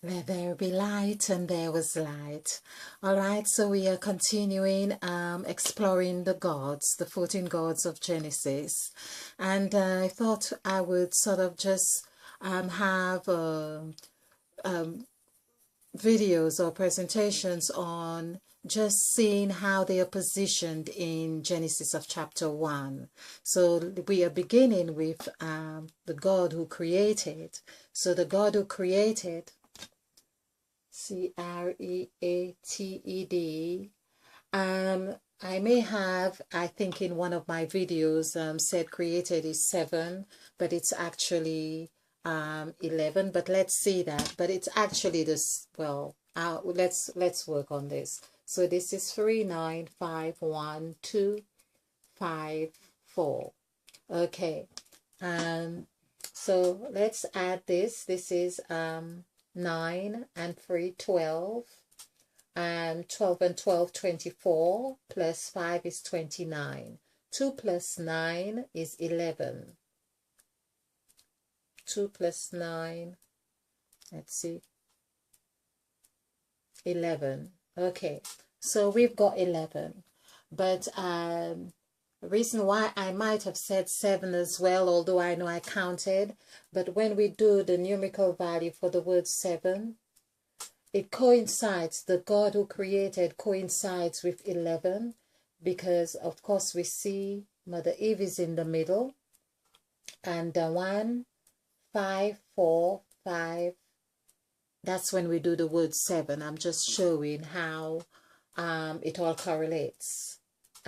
Let there be light, and there was light. All right, so we are continuing exploring the gods, the 14 gods of Genesis. And I thought I would sort of just have videos or presentations on just seeing how they are positioned in Genesis of chapter 1. So we are beginning with the God who created. So the God who created, created. I may have, I think in one of my videos, said created is 7, but it's actually 11. But let's see that. But it's actually this. Well, let's work on this. So this is 3, 9, 5, 1, 2, 5, 4. Okay. So let's add this. This is 9 and 3, 12, and 12 and 12, 24, plus 5 is 29. 2 plus 9 is 11. 2 plus 9, let's see, 11. Okay, so we've got 11. But the reason why I might have said 7 as well, although I know I counted, but when we do the numerical value for the word 7, it coincides, the God who created coincides with 11, because of course we see Mother Eve is in the middle, and 1, 5, 4, 5, that's when we do the word 7. I'm just showing how it all correlates.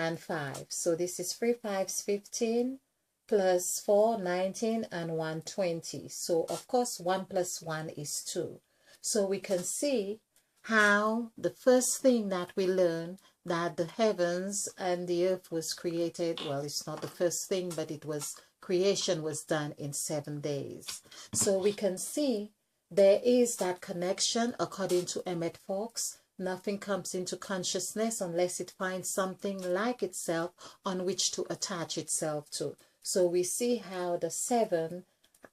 And 5. So this is 3 5s 15, plus 4, 19, and 1, 20. So of course 1 plus 1 is 2. So we can see how the first thing that we learn, that the heavens and the earth was created. Well, it's not the first thing, but it was, creation was done in 7 days. So we can see there is that connection according to Emmett Fox. Nothing comes into consciousness unless it finds something like itself on which to attach itself to. So we see how the 7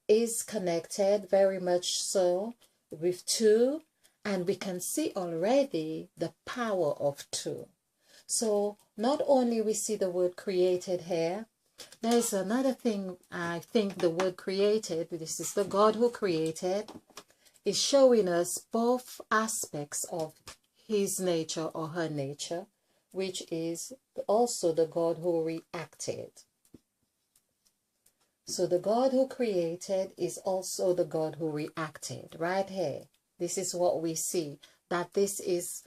is connected very much so with 2, and we can see already the power of 2. So not only we see the word created here, there's another thing. I think the word created, this is the God who created, is showing us both aspects of his nature or her nature, which is also the God who reacted. So the God who created is also the God who reacted. Right here, this is what we see, that this is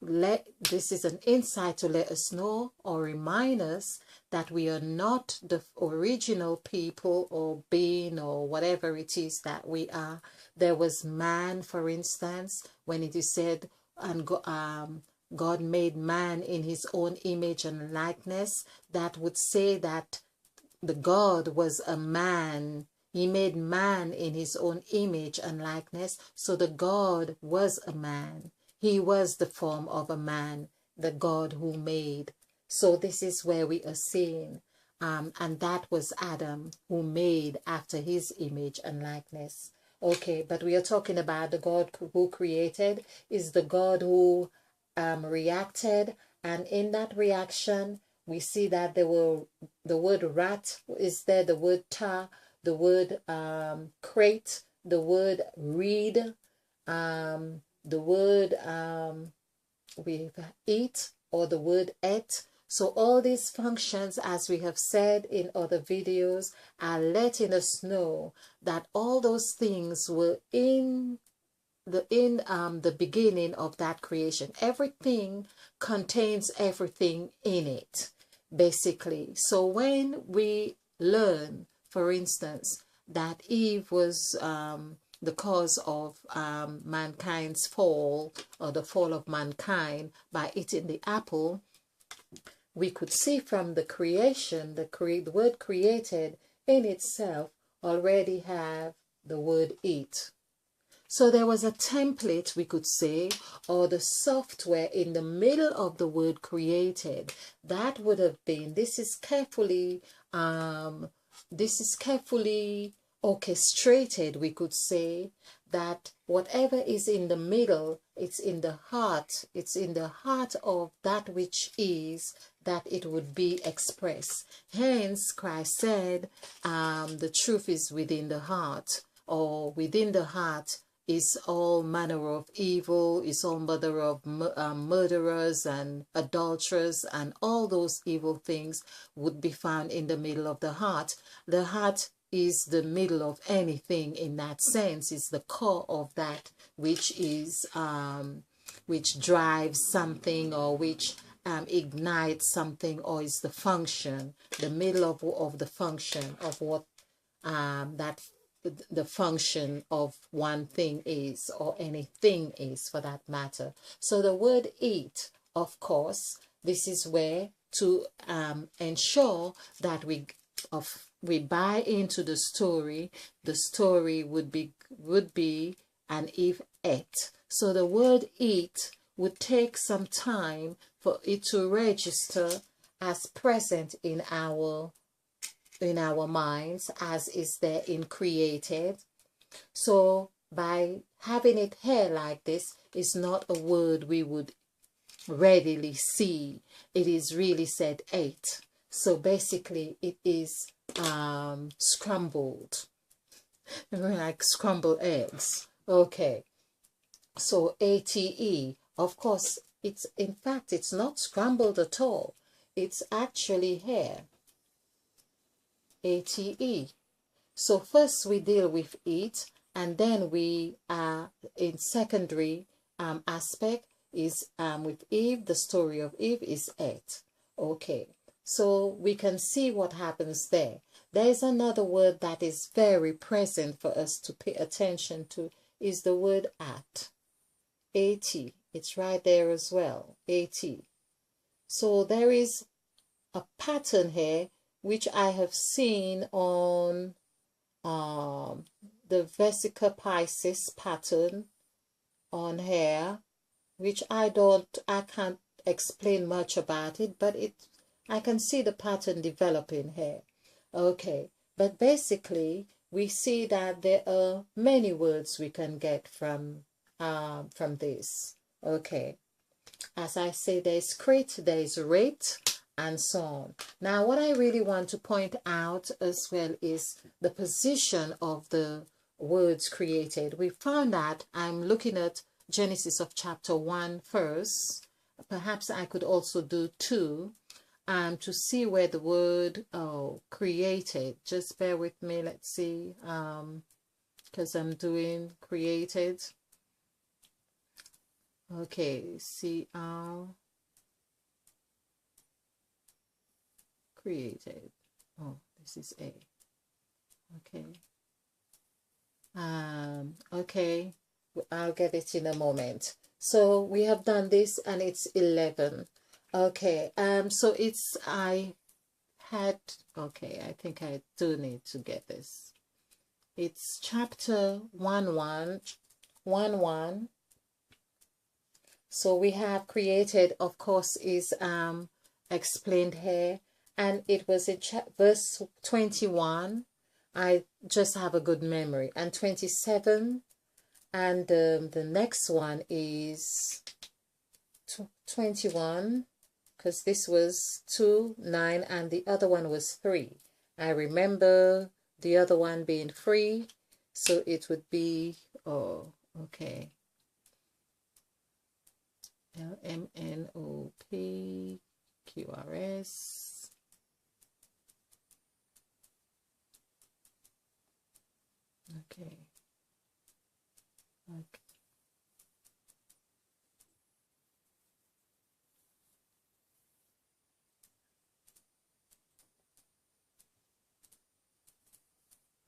this is an insight to let us know or remind us that we are not the original people or being or whatever it is that we are. There was man, for instance, when it is said, and God made man in his own image and likeness, that would say that the God was a man. He made man in his own image and likeness. So the God was a man. He was the form of a man, the God who made. So this is where we are seeing. And that was Adam, who made after his image and likeness. Okay, but we are talking about the God who created, is the God who reacted. And in that reaction, we see that there were the word rat is there, the word ta, the word crate, the word reed, the word we eat, or the word et. So all these functions, as we have said in other videos, are letting us know that all those things were in the beginning of that creation. Everything contains everything in it, basically. So when we learn, for instance, that Eve was the cause of mankind's fall, or the fall of mankind, by eating the apple, we could see from the creation, the word created in itself already have the word eat. So there was a template, we could say, or the software in the middle of the word created. That would have been, this is carefully orchestrated, we could say, that whatever is in the middle, it's in the heart. It's in the heart of that which is, that it would be expressed. Hence, Christ said, the truth is within the heart, or within the heart is all manner of evil, is all manner of murderers and adulterers, and all those evil things would be found in the middle of the heart. The heart is the middle of anything in that sense. It's the core of that which is which drives something, or which ignites something, or is the function, the middle of the function of what that the function of one thing is, or anything is for that matter. So the word eat, of course, this is where to ensure that we buy into the story would be an Eve ate. So the word eat would take some time for it to register as present in our minds, as is there in created. So by having it here like this, is not a word we would readily see. It is really said ate. So basically it is scrambled, like scrambled eggs. Okay, so ATE, of course, it's in fact it's not scrambled at all. It's actually here. ATE. So first we deal with eat, and then we in secondary aspect is with Eve. The story of Eve is ate. Okay, so we can see what happens there. There's another word that is very present for us to pay attention to, is the word at. AT. It's right there as well. AT. So there is a pattern here which I have seen on the Vesica Piscis pattern on here, which I can't explain much about it, but I can see the pattern developing here. Okay, but basically we see that there are many words we can get from this. Okay, as I say, there's crit, there's rate, and so on. Now, what I really want to point out as well is the position of the words created. We found that I'm looking at Genesis of chapter 1 first. Perhaps I could also do 2 to see where the word created. Just bear with me. Let's see, because I'm doing created. Okay, see created. Oh, this is A. Okay. Okay, I'll get it in a moment. So we have done this, and it's 11. Okay, so it's I think I do need to get this. It's chapter 1:1. So we have created, of course, is explained here, and it was in verse 21. I just have a good memory, and 27, and the next one is 21, because this was 2, 9, and the other one was 3. I remember the other one being 3, so it would be, oh, okay, LMNOPQRS. Okay. Okay.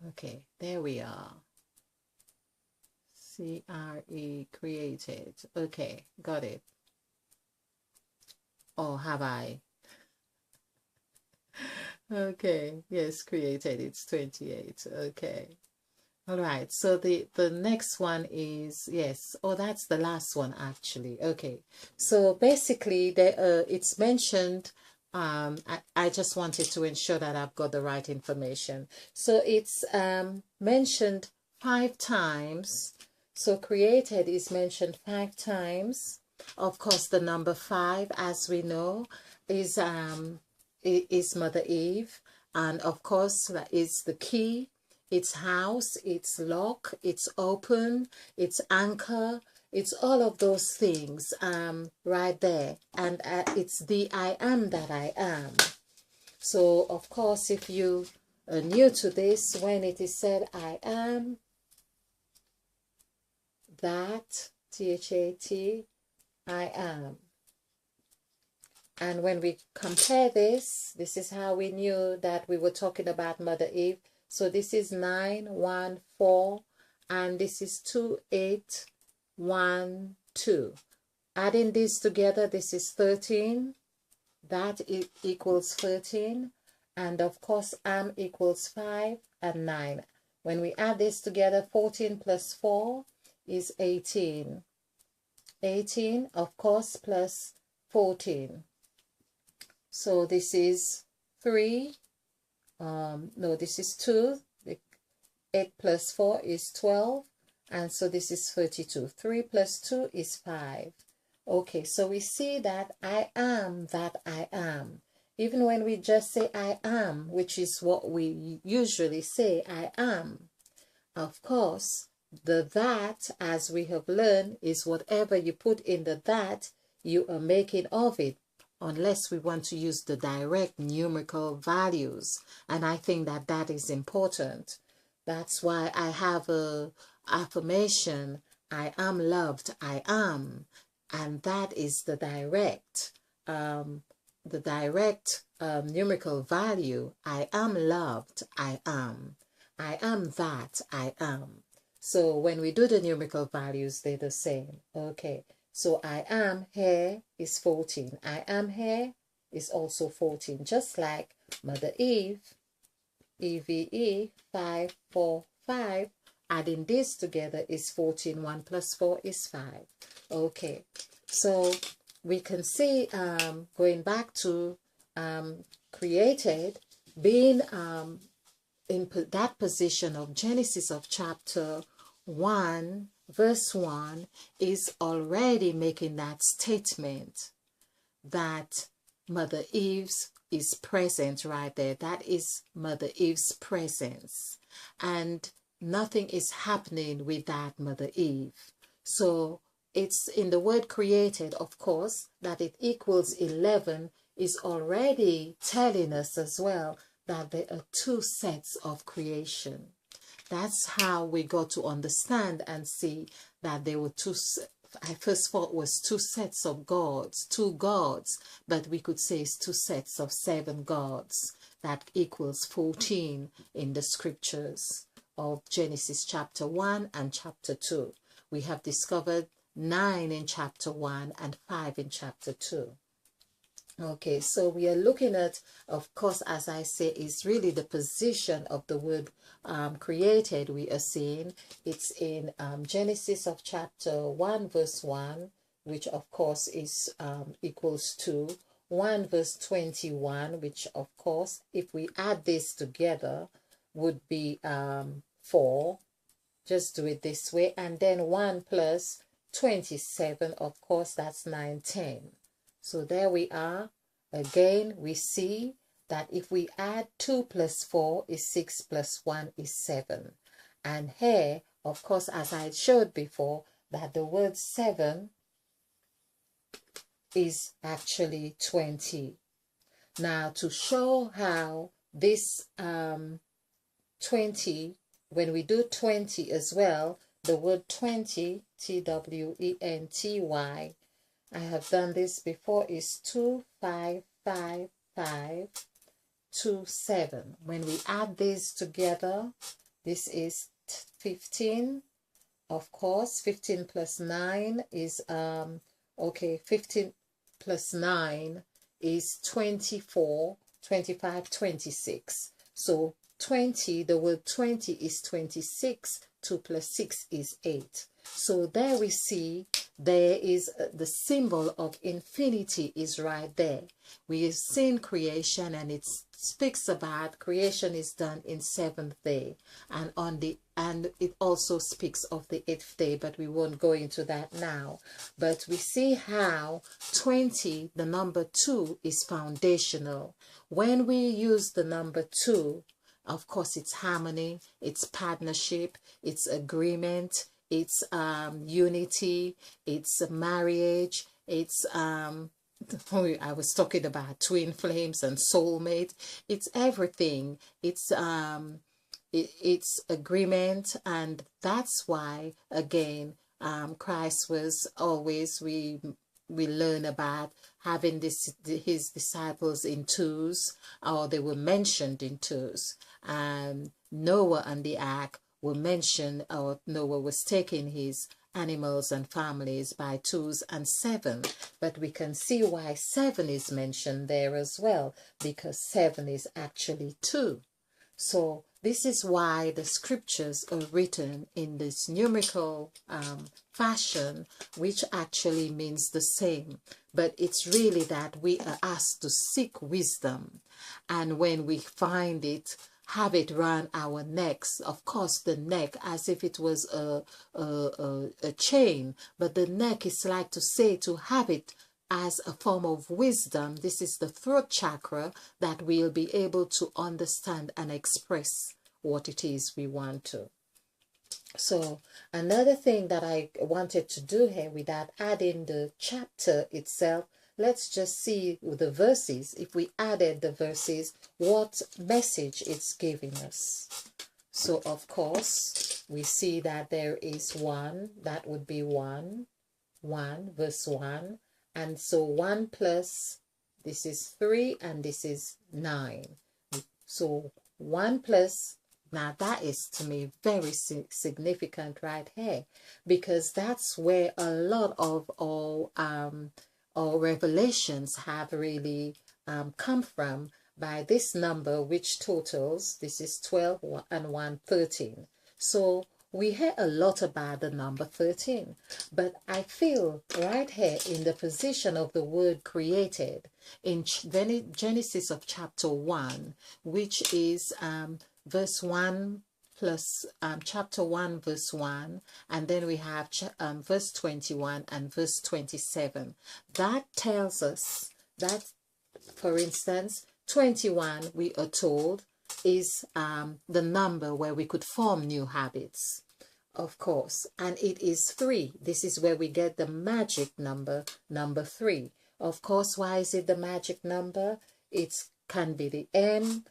Okay, there we are. CRE created. Okay, got it. Or have I? Okay, yes, created. It's 28. Okay. All right, so the next one is, yes, oh, that's the last one actually. Okay, so basically it's mentioned, I just wanted to ensure that I've got the right information. So it's mentioned 5 times So created is mentioned 5 times. Of course, the number 5, as we know, is Mother Eve, and of course that is the key, its house, its lock, its open, its anchor. It's all of those things right there, and it's the I am that I am. So of course, if you are new to this, when it is said I am that, THAT, I am. And when we compare this is how we knew that we were talking about Mother Eve. So this is 9, 1, 4, and this is 2, 8, 1, 2. Adding these together, this is 13. That equals 13. And of course, am equals 5 and 9. When we add this together, 14 plus 4 is 18. 18, of course, plus 14. So this is 3. No, this is 2. 8 plus 4 is 12. And so this is 32. 3 plus 2 is 5. Okay, so we see that I am that I am. Even when we just say I am, which is what we usually say, I am. Of course, the that, as we have learned, is whatever you put in the that, you are making of it, unless we want to use the direct numerical values. And I think that that is important. That's why I have a affirmation, I am loved, I am. And that is the direct numerical value. I am loved, I am. I am that, I am. So when we do the numerical values, they're the same. Okay, so I am here is 14. I am here is also 14. Just like Mother Eve, EVE, 5, 4, 5. Adding this together is 14. 1 plus 4 is 5. Okay, so we can see, going back to created, being in that position of Genesis of chapter 1, verse 1, is already making that statement that Mother Eve's is present right there. That is Mother Eve's presence. And nothing is happening without Mother Eve. So it's in the word created, of course, that it equals 11 is already telling us as well that there are 2 sets of creation. That's how we got to understand and see that there were 2. I first thought was 2 sets of gods, 2 gods, but we could say it's 2 sets of 7 gods. That equals 14 in the scriptures of Genesis chapter 1 and chapter 2. We have discovered 9 in chapter 1 and 5 in chapter 2. Okay, so we are looking at, of course, as I say, is really the position of the word created. We are seeing it's in Genesis of chapter 1 verse 1, which of course is equals to 1 verse 21, which of course, if we add this together, would be 4. Just do it this way. And then 1 plus 27, of course, that's 9, 10. So there we are. Again, we see that if we add 2 plus 4 is 6 plus 1 is 7. And here, of course, as I showed before, that the word 7 is actually 20. Now, to show how this 20, when we do 20 as well, the word 20, T-W-E-N-T-Y, I have done this before, is 2, 5, 5, 5, 2, 7. When we add these together, this is 15. Of course, 15 plus 9 is, 15 plus 9 is 24, 25, 26. So 20, the word 20 is 26, 2 plus 6 is 8. So there we see there is the symbol of infinity is right there. We have seen creation, and it speaks about creation is done in 7th day, and it also speaks of the 8th day, but we won't go into that now. But we see how 20, the number 2, is foundational. When we use the number 2, of course, it's harmony, it's partnership, it's agreement, it's unity, it's marriage, it's I was talking about twin flames and soulmate. It's everything. It's agreement, and that's why again Christ was always, we learn about having his disciples in twos, or they were mentioned in twos. Noah and the ark were mentioned, or Noah was taking his animals and families by 2s and 7, but we can see why 7 is mentioned there as well, because 7 is actually 2. So this is why the scriptures are written in this numerical fashion, which actually means the same. But it's really that we are asked to seek wisdom, and when we find it, have it round our necks. Of course, the neck as if it was a chain, but the neck is like to say, to have it as a form of wisdom. This is the throat chakra, that we'll be able to understand and express what it is we want to. So another thing that I wanted to do here, without adding the chapter itself, let's just see the verses. If we added the verses, what message it's giving us. So of course we see that there is 1, that would be 1 verse 1, and so 1 plus, this is 3 and this is 9. So 1 plus, now that is to me very significant right here, because that's where a lot of our revelations have really come from, by this number, which totals, this is 12 and 1, 13. So we hear a lot about the number 13, but I feel right here in the position of the word created in Genesis of chapter 1, which is verse 1 plus chapter 1 verse 1, and then we have verse 21 and verse 27. That tells us that, for instance, 21, we are told, is the number where we could form new habits, of course, and it is 3. This is where we get the magic number, number 3. Of course, why is it the magic number? It can be the M,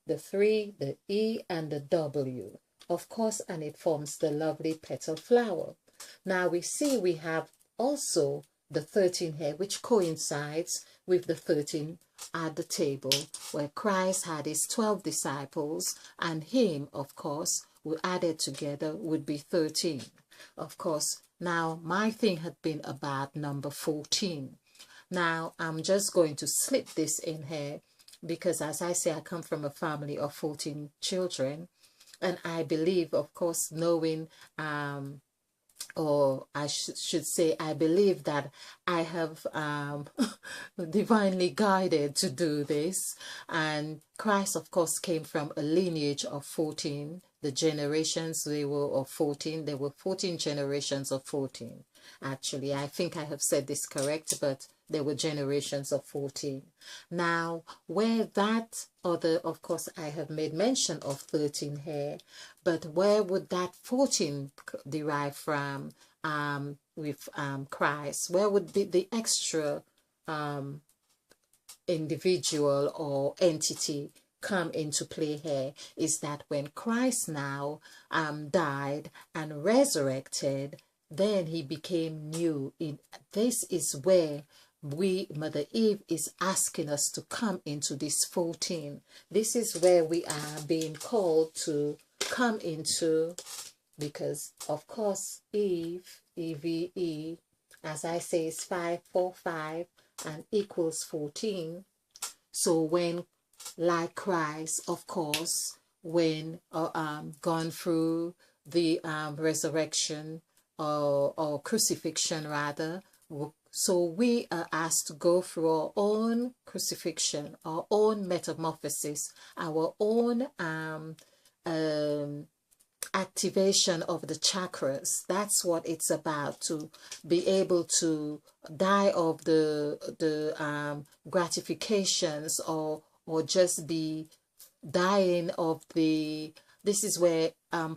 the 3, the E, and the W, of course, and it forms the lovely petal flower. Now we see we have also the 13 here, which coincides with the 13 at the table, where Christ had his 12 disciples, and him, of course, who added together would be 13. Of course, now my thing had been about number 14. Now I'm just going to slip this in here, because as I say, I come from a family of 14 children, and I believe, of course, knowing, or I should say, I believe that I have divinely guided to do this. And Christ, of course, came from a lineage of 14. The generations, they were of 14. There were 14 generations of 14. Actually, I think I have said this correct, but there were generations of 14. Now, where that other, of course, I have made mention of 13 here, but where would that 14 derive from with Christ? Where would be the extra individual or entity come into play here? Is that when Christ now died and resurrected, then he became new. This is where Mother Eve is asking us to come into this 14. This is where we are being called to come into, because of course Eve, EVE, as I say, is 545 and equals 14. So when, like Christ, of course, when gone through the resurrection, or crucifixion rather. So we are asked to go through our own crucifixion, our own metamorphosis, our own activation of the chakras. That's what it's about, to be able to die of the gratifications, or just be dying of the, this is where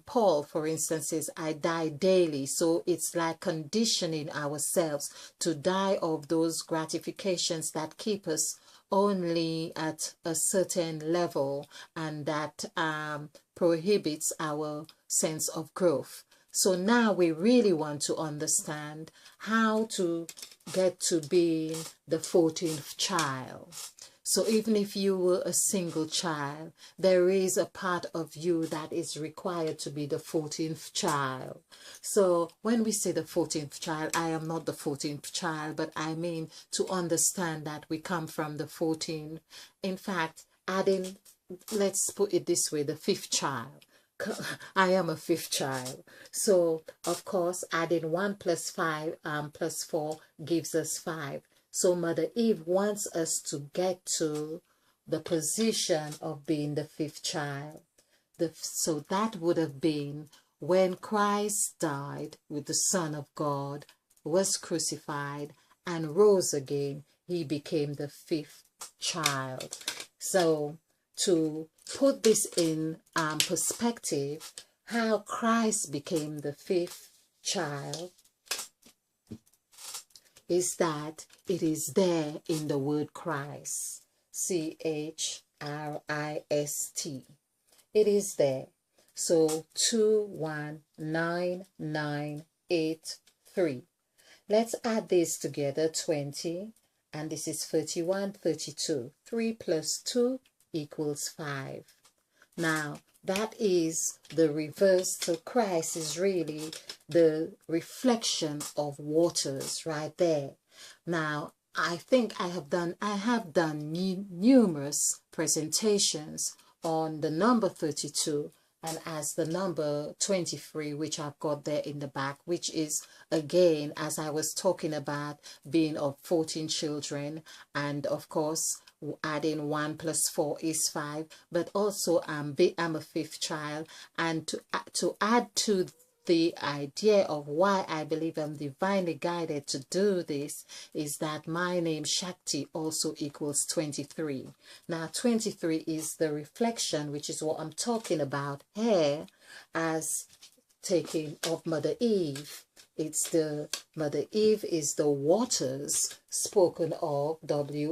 Paul, for instance, says, I die daily. So it's like conditioning ourselves to die of those gratifications that keep us only at a certain level, and that prohibits our sense of growth. So now we really want to understand how to get to being the 14th child. So even if you were a single child, there is a part of you that is required to be the 14th child. So when we say the 14th child, I am not the 14th child, but I mean to understand that we come from the 14. In fact, adding, let's put it this way, the 5th child. I am a 5th child. So, of course, adding 1 plus 5 plus 4 gives us 5. So Mother Eve wants us to get to the position of being the 5th child. So that would have been when Christ died with the Son of God, was crucified, and rose again. He became the 5th child. So to put this in perspective, how Christ became the 5th child is that it is there in the word Christ, Christ. It is there. So 219983. Let's add this together, 20, and this is 31, 32. 3 plus 2 equals 5. Now, that is the reverse. So Christ is really the reflection of waters right there. Now, I think I have done numerous presentations on the number 32 and as the number 23, which I've got there in the back, which is, again, as I was talking about, being of 14 children, and of course, adding 1 plus 4 is 5, but also I'm a 5th child, and to add to the idea of why I believe I'm divinely guided to do this is that my name Shakti also equals 23. Now 23 is the reflection, which is what I'm talking about here, as taking of Mother Eve. It's the Mother Eve is the waters spoken of, waters.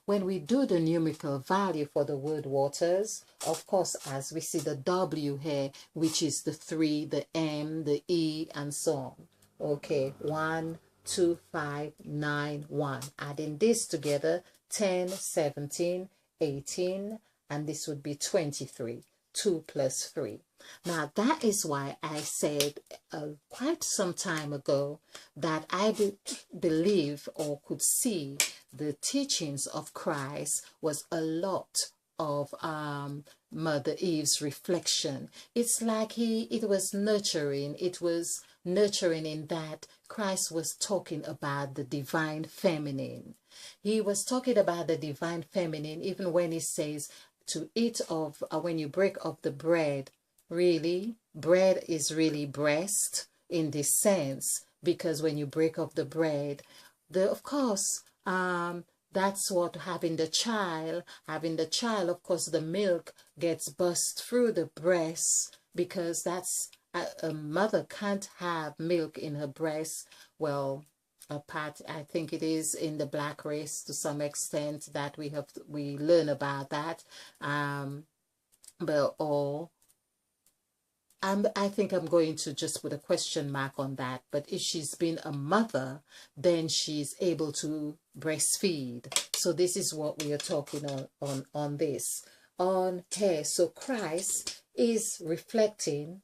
When we do the numerical value for the word waters, of course, as we see the W here, which is the 3, the M, the E, and so on. Okay, 1, 2, 5, 9, 1. Adding this together, 10, 17, 18, and this would be 23. 2 plus 3. Now that is why I said quite some time ago that I believe or could see the teachings of Christ was a lot of Mother Eve's reflection. It's like it was nurturing. It was nurturing in that Christ was talking about the divine feminine. He was talking about the divine feminine even when he says, to eat of, when you break of the bread, really, bread is really breast in this sense, because when you break of the bread, of course, that's what having the child, of course, the milk gets burst through the breast, because that's, a mother can't have milk in her breast. Well, apart, I think it is in the black race to some extent that we learn about that, I think I'm going to just put a question mark on that. But if she's been a mother, then she's able to breastfeed. So this is what we are talking on this on here. So Christ is reflecting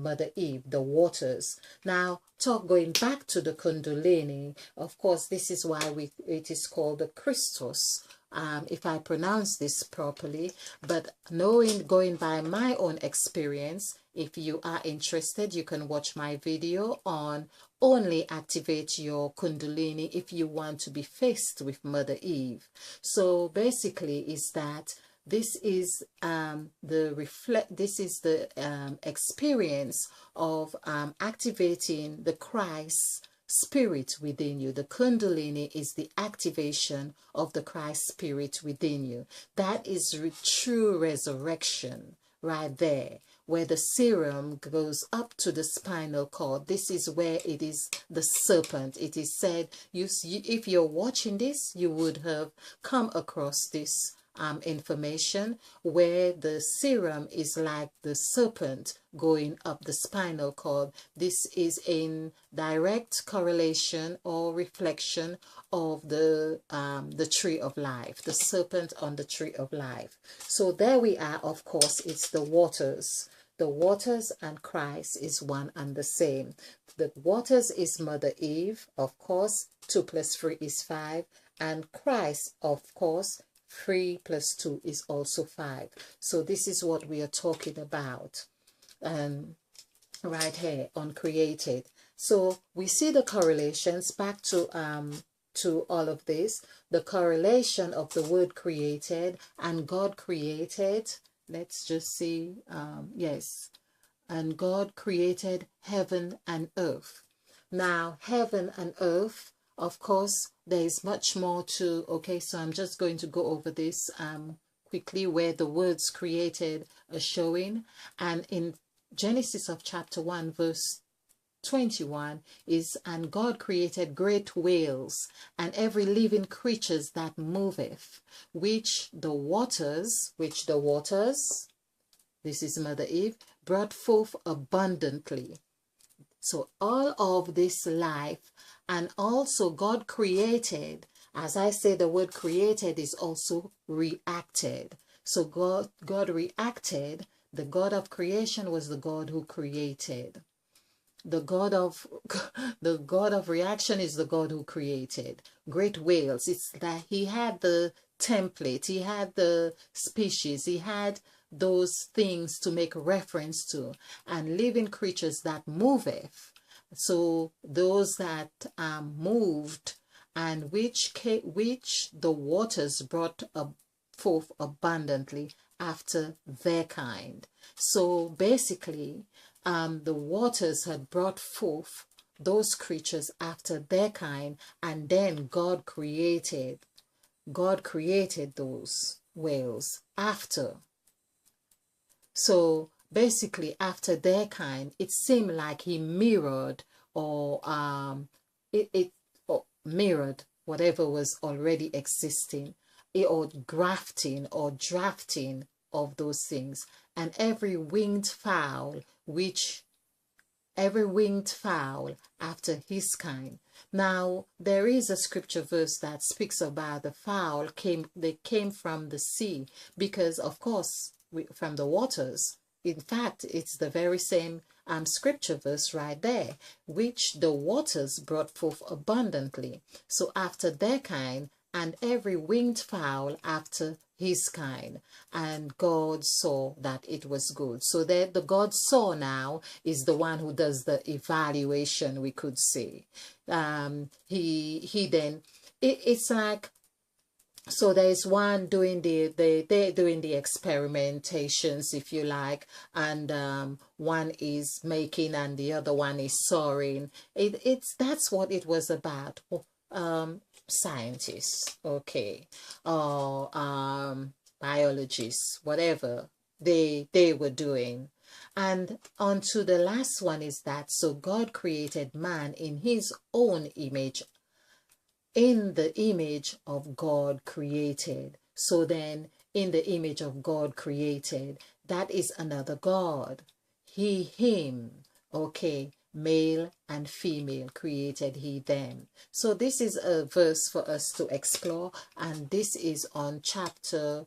Mother Eve, the waters. Now, going back to the Kundalini, of course, this is why it is called the Christos if I pronounce this properly, but going by my own experience, if you are interested, you can watch my video on only activate your Kundalini if you want to be faced with Mother Eve. So basically is that this is the experience of activating the Christ spirit within you. The Kundalini is the activation of the Christ spirit within you. That is true resurrection right there, where the serum goes up to the spinal cord. This is where it is the serpent. It is said, if you're watching this, you would have come across this information where the serum is like the serpent going up the spinal cord. This is in direct correlation or reflection of the tree of life, the serpent on the tree of life. So there we are. Of course, it's the waters. The waters and Christ is one and the same. The waters is Mother Eve, of course. 2 + 3 is 5, and Christ, of course, 3 + 2 is also 5. So this is what we are talking about right here on created. So we see the correlations back to all of this. The correlation of the word created and God created. Let's just see. Yes. And God created heaven and earth. Now, heaven and earth, of course, there is much more to, okay, so I'm just going to go over this quickly where the words created are showing. And in Genesis of chapter 1, verse 21 is, and God created great whales and every living creatures that moveth, which the waters, this is Mother Eve, brought forth abundantly. So all of this life, and also God created, as I say, the word created is also reacted. So God reacted. The God of creation was the God who created. The God of reaction is the God who created. Great whales, it's that he had the template, he had the species, he had those things to make reference to, and living creatures that moveth. So those that moved, and which the waters brought forth abundantly after their kind. So basically, the waters had brought forth those creatures after their kind, and then God created those whales after. So basically, after their kind, it seemed like he mirrored or mirrored whatever was already existing, or grafting or drafting of those things. And every winged fowl after his kind. Now, there is a scripture verse that speaks about the fowl they came from the sea, because of course from the waters. In fact, it's the very same scripture verse right there, which the waters brought forth abundantly. So after their kind, and every winged fowl after his kind, and God saw that it was good. So that the God saw now is the one who does the evaluation, we could say. He then, it's like, so there's one doing they're doing the experimentations, if you like, and one is making and the other one is sawing. That's what it was about. Scientists, okay, or biologists, whatever they were doing. And on to the last one is that, so God created man in his own image. In the image of God created. So then, in the image of God created, that is another God. He, him, okay, male and female created he them. So this is a verse for us to explore, and this is on chapter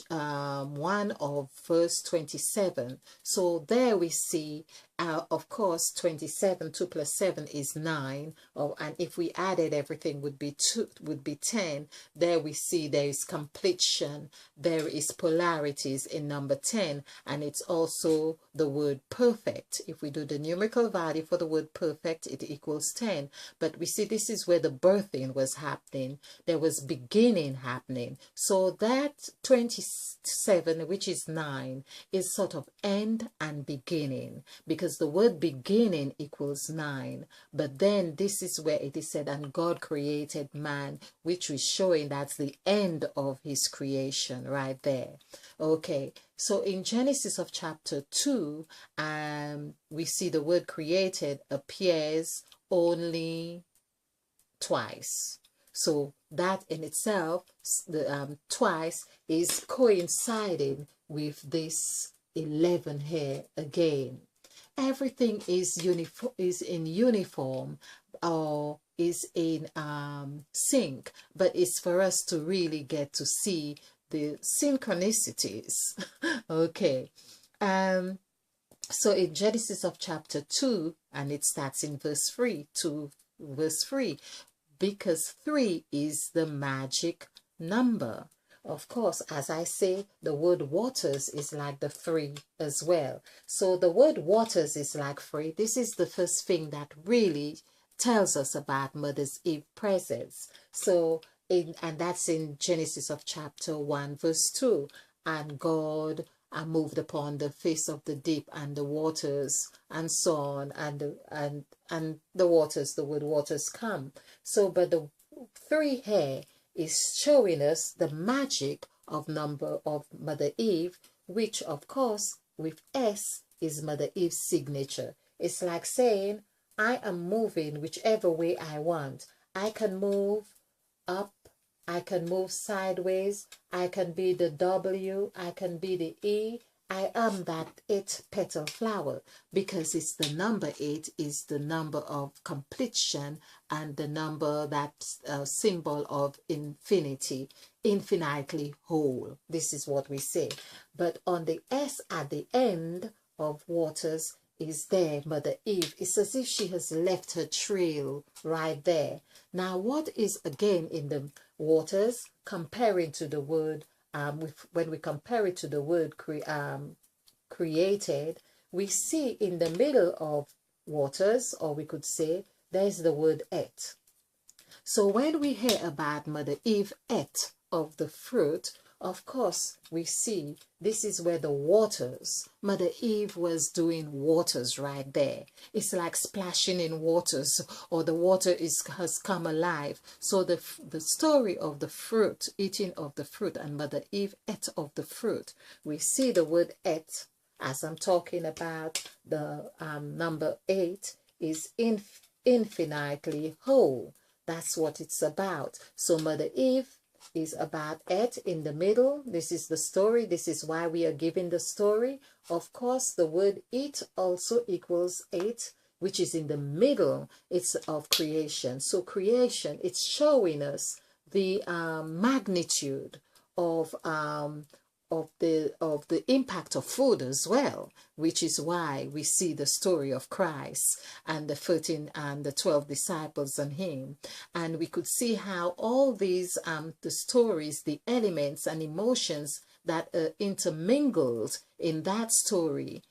1 of verse 27. So there we see Of course, 27, 2 plus 7 is 9. And if we added everything would be 10. There we see there is completion. There is polarities in number 10. And it's also the word perfect. If we do the numerical value for the word perfect, it equals 10. But we see this is where the birthing was happening. There was beginning happening. So that 27, which is 9, is sort of end and beginning, because the word beginning equals 9. But then this is where it is said, and God created man, which is showing that's the end of his creation right there. Okay, so in Genesis of chapter 2, we see the word created appears only twice. So that in itself, the twice, is coinciding with this 11 here again. Everything is in uniform, or is in sync, but it's for us to really get to see the synchronicities. Okay. So in Genesis of chapter 2, and it starts in verse 3 to verse 3, because 3 is the magic number. Of course, as I say, the word waters is like the 3 as well. So the word waters is like 3. This is the first thing that really tells us about Mother's Eve presence. So, and that's in Genesis of chapter 1, verse 2. And God moved upon the face of the deep and the waters, and so on, and the waters, the word waters come. So, but the 3 here is showing us the magic of number of Mother Eve, which of course with S is Mother Eve's signature. It's like saying, I am moving whichever way I want. I can move up, I can move sideways, I can be the W, I can be the E. I am that 8-petal flower, because it's the number 8 is the number of completion, and the number that's a symbol of infinity, infinitely whole. This is what we say. But on the S at the end of waters is there, Mother Eve. It's as if she has left her trail right there. Now, what is again in the waters, comparing to the word, when we compare it to the word created, we see in the middle of waters, or we could say, there's the word et. So when we hear about Mother Eve ate of the fruit, of course, we see this is where the waters, Mother Eve was doing waters right there. It's like splashing in waters, or the water has come alive. So the story of the fruit, eating of the fruit, and Mother Eve ate of the fruit, we see the word ate, as I'm talking about the number 8, is infinitely whole. That's what it's about. So Mother Eve is about et in the middle. This is the story. This is why we are giving the story. Of course, the word it also equals 8, which is in the middle. It's of creation. So creation, it's showing us the magnitude of the impact of food as well, which is why we see the story of Christ and the 13 and the 12 disciples and him. And we could see how all these the stories, the elements and emotions that are intermingled in that story,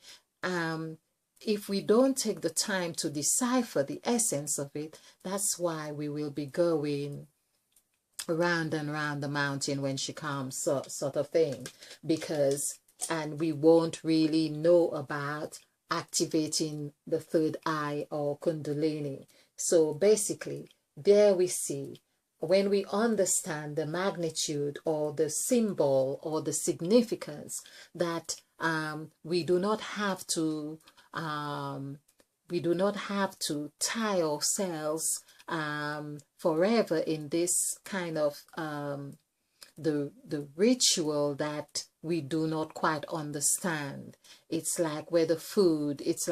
if we don't take the time to decipher the essence of it, that's why we will be going round and round the mountain when she comes, sort of thing, and we won't really know about activating the third eye or Kundalini. So basically, there we see, when we understand the magnitude or the symbol or the significance, that we do not have to tie ourselves forever in this kind of the ritual that we do not quite understand. It's like where the food, it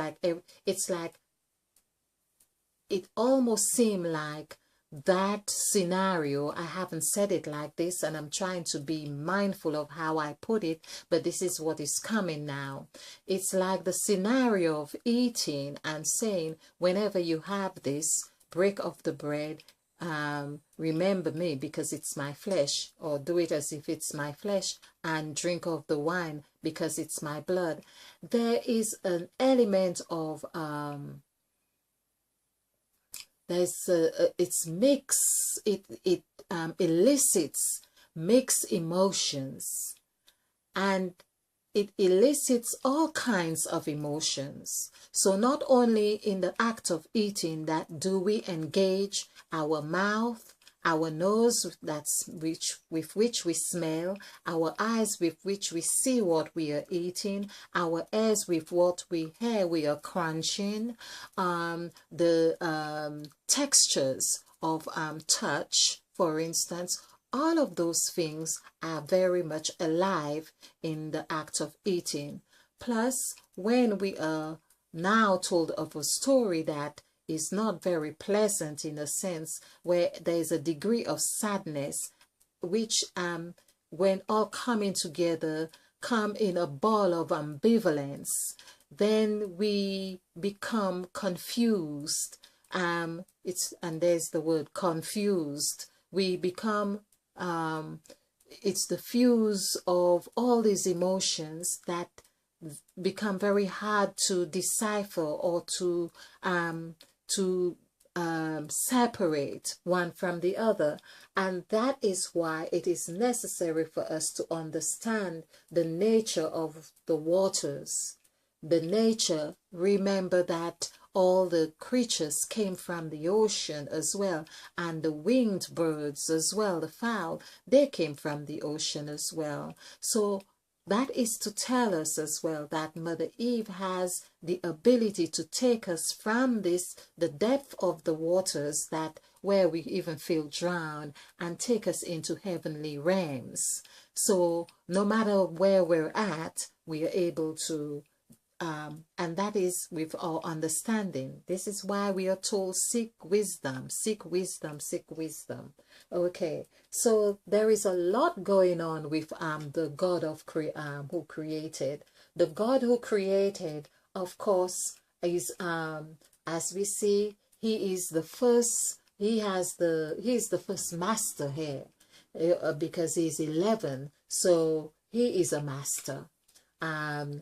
almost seemed like that scenario, I haven't said it like this, and I'm trying to be mindful of how I put it, but this is what is coming now. It's like the scenario of eating and saying, whenever you have this, break off the bread, remember me because it's my flesh, or do it as if it's my flesh, and drink of the wine because it's my blood. There is an element of it's mix, it elicits mixed emotions, and it elicits all kinds of emotions. So not only in the act of eating that do we engage our mouth, our nose with which we smell, our eyes with which we see what we are eating, our ears with what we hear we are crunching, the textures of touch, for instance. All of those things are very much alive in the act of eating. Plus, when we are now told of a story that is not very pleasant, in a sense where there is a degree of sadness, which when all coming together come in a ball of ambivalence, then we become confused. And there's the word confused. We become it's the fuse of all these emotions that become very hard to decipher or to separate one from the other. And that is why it is necessary for us to understand the nature of the waters. The nature, remember that all the creatures came from the ocean as well, and the winged birds as well, the fowl, they came from the ocean as well. So that is to tell us as well that Mother Eve has the ability to take us from the depth of the waters, that where we even feel drowned, and take us into heavenly realms. So no matter where we're at, we are able to and that is with our understanding. This is why we are told, seek wisdom, seek wisdom, seek wisdom. Okay, so there is a lot going on with the God of who created. The God who created, of course, is as we see, he is the first. He is the first master here, because he's 11. So he is a master.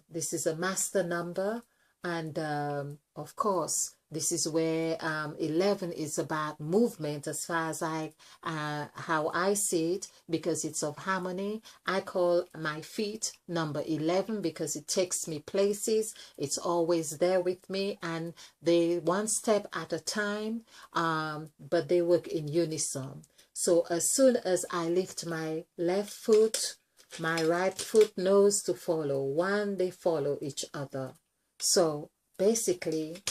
This is a master number, and of course this is where 11 is about movement, as far as how I see it, because it's of harmony. I call my feet number 11 because it takes me places. It's always there with me, and they one step at a time, but they work in unison. So as soon as I lift my left foot, my right foot knows to follow. One, they follow each other. So basically,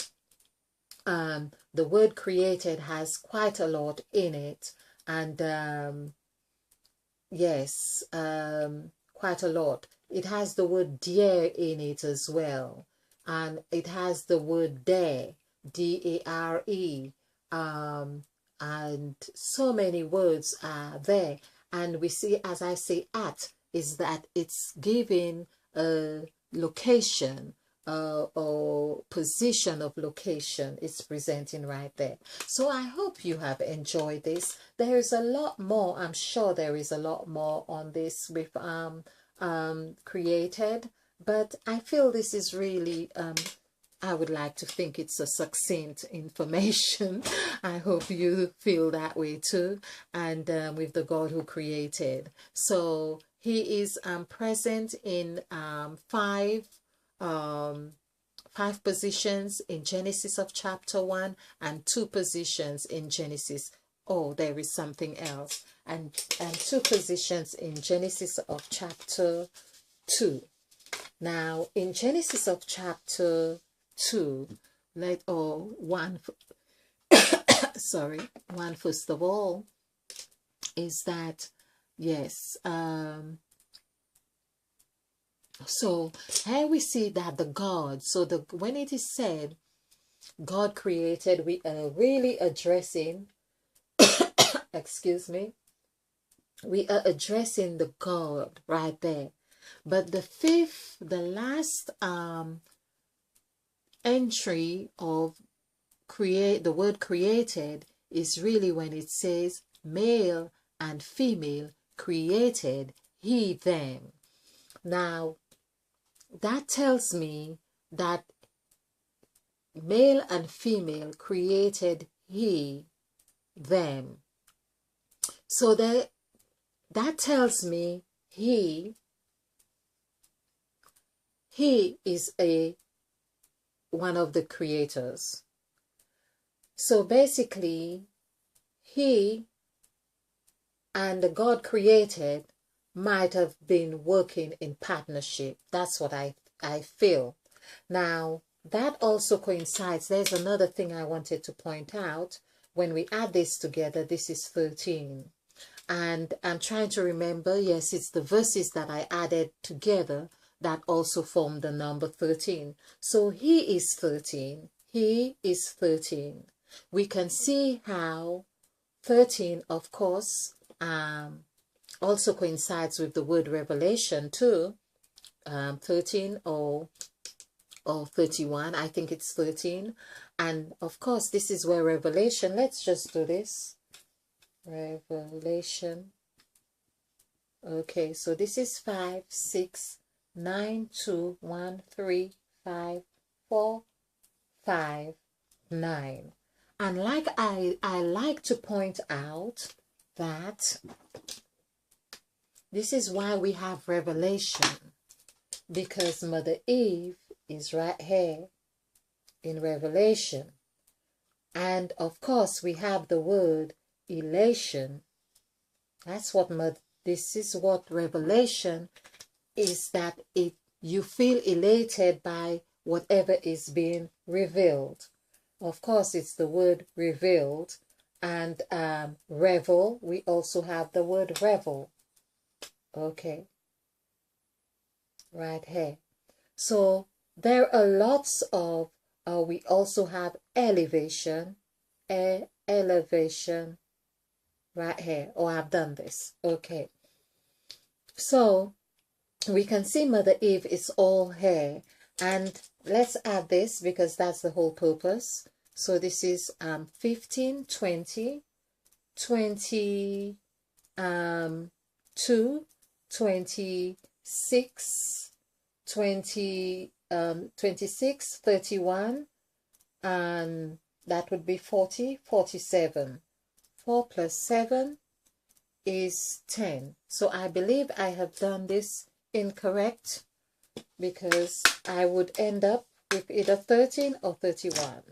the word created has quite a lot in it. And yes, quite a lot. It has the word dare in it as well. And it has the word dare, D-A-R-E. And so many words are there. And we see, as I say, at, is that it's giving a location or position of location. It's presenting right there. So I hope you have enjoyed this. There is a lot more. I'm sure there is a lot more on this with created, but I feel this is really I would like to think it's a succinct information. I hope you feel that way too. And with the God who created. So he is present in five positions in Genesis of chapter 1 and 2 positions in Genesis. Oh, there is something else. And 2 positions in Genesis of chapter 2. Now, in Genesis of chapter 2, one first of all, is that, yes, so here we see that the God, so when it is said God created, we are really addressing excuse me, we are addressing the God right there. But the fifth, the last entry of the word created is really when it says male and female created he them. Now, that tells me that male and female created he them. So that tells me he is one of the creators. So basically, he and the God created might have been working in partnership. That's what I feel. Now, that also coincides. There's another thing I wanted to point out. When we add this together, this is 13. And I'm trying to remember, yes, it's the verses that I added together that also form the number 13. So he is 13. He is 13. We can see how 13, of course, also coincides with the word revelation too. 13 or 31, I think it's 13. And of course, this is where revelation, let's just do this. Revelation. Okay, so this is 5, 6, 9, 2, 1, 3, 5, 4, 5, 9. And like I like to point out that this is why we have revelation, because Mother Eve is right here in Revelation. And of course we have the word elation. That's what this is what revelation is, that you feel elated by whatever is being revealed. Of course, it's the word revealed. And revel, we also have the word revel. Okay. Right here. So there are lots of, we also have elevation. Elevation. Right here. Oh, I've done this. Okay. So we can see Mother Eve is all here. And let's add this because that's the whole purpose. So this is 15, 20, 22, 26, 26, 31, and that would be 40, 47. 4 plus 7 is 10. So I believe I have done this incorrect, because I would end up with either 13 or 31.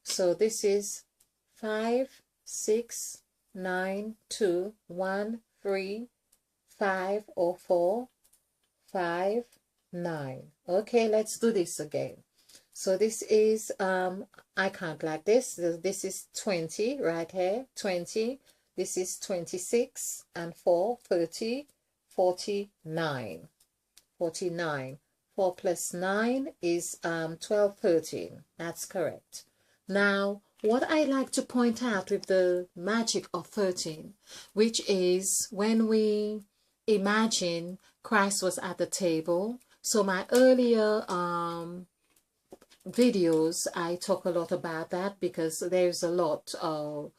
So this is 5, 6, 9, 2, 1, 3, 5 or 4, 5, 9. Okay, let's do this again. So this is, I count like this. This is 20 right here, 20. This is 26 and 4, 30, 49. 49. 4 plus 9 is 12, 13. That's correct. Now, what I like to point out with the magic of 13, which is when we imagine Christ was at the table. So my earlier videos, I talk a lot about that, because there's a lot of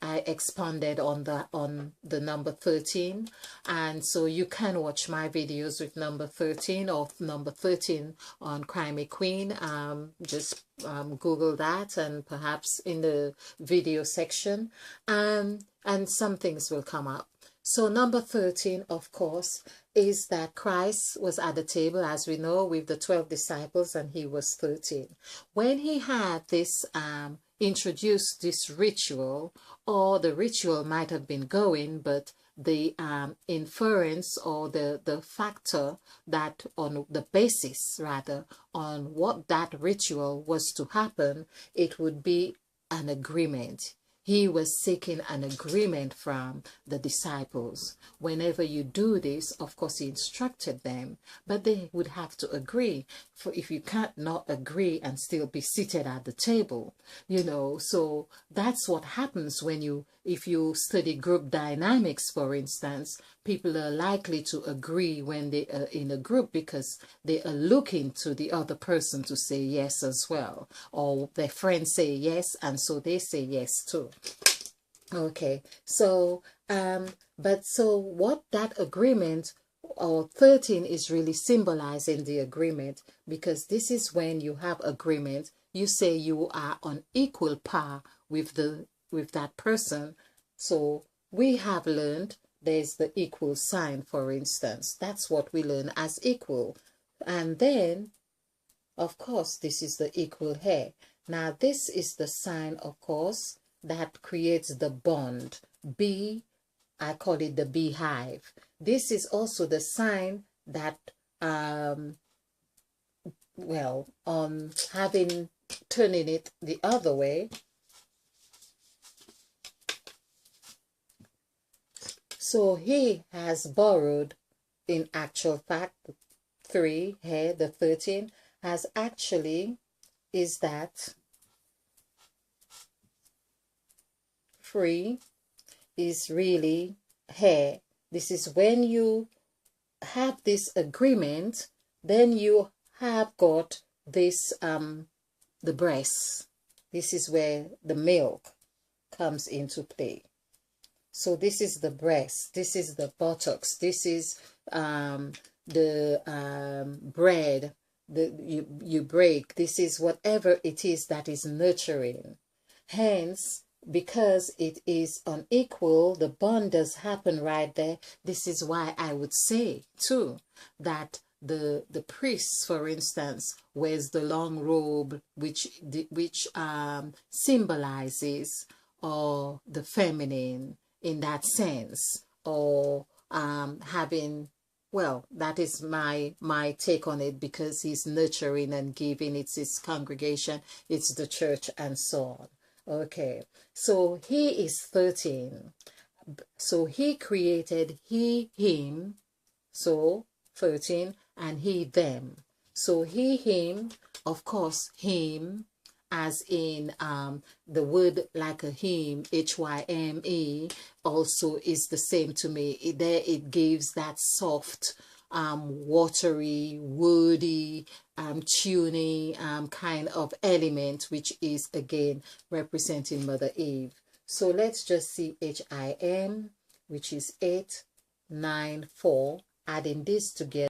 I expanded on the number 13, and so you can watch my videos with number 13 or number 13 on Crimey Queen. Just Google that, and perhaps in the video section, and some things will come up. So number 13, of course, is that Christ was at the table, as we know, with the 12 disciples, and he was 13. When he had this introduced this ritual, or the ritual might have been going, but the inference or the factor that on the basis rather on what that ritual was to happen, it would be an agreement. He was seeking an agreement from the disciples. Whenever you do this, of course, he instructed them, but they would have to agree. For if you can't not agree and still be seated at the table, you know, so that's what happens when if you study group dynamics, for instance. People are likely to agree when they are in a group because they are looking to the other person to say yes as well, or their friends say yes and so they say yes too. Okay, so so what that agreement or 13 is really symbolizing the agreement, because this is when you have agreement, you say you are on equal par with that person. So we have learned there's the equal sign, for instance. That's what we learn as equal. And then, of course, this is the equal hair. Now, this is the sign, of course, that creates the bond. B, I call it the beehive. This is also the sign that, turning it the other way. So he has borrowed, in actual fact, 3 here, the 13 has actually, is that 3 is really hair. This is when you have this agreement, then you have got this, the breast. This is where the milk comes into play. So this is the breast, this is the buttocks, this is the bread that you break. This is whatever it is that is nurturing. Hence, because it is unequal, the bond does happen right there. This is why I would say too that the priest, for instance, wears the long robe, which symbolizes or the feminine in that sense, or having, well, that is my take on it, because he's nurturing and giving. It's his congregation, it's the church, and so on. Okay, so he is 13. So he created he, him, so 13, and he, them. So he, him, of course, him, as in the word like a hymn, H-Y-M-E, also is the same to me. There it gives that soft, watery, woody, tuning kind of element, which is again representing Mother Eve. So let's just see H-I-M, which is 8, 9, 4, adding this together.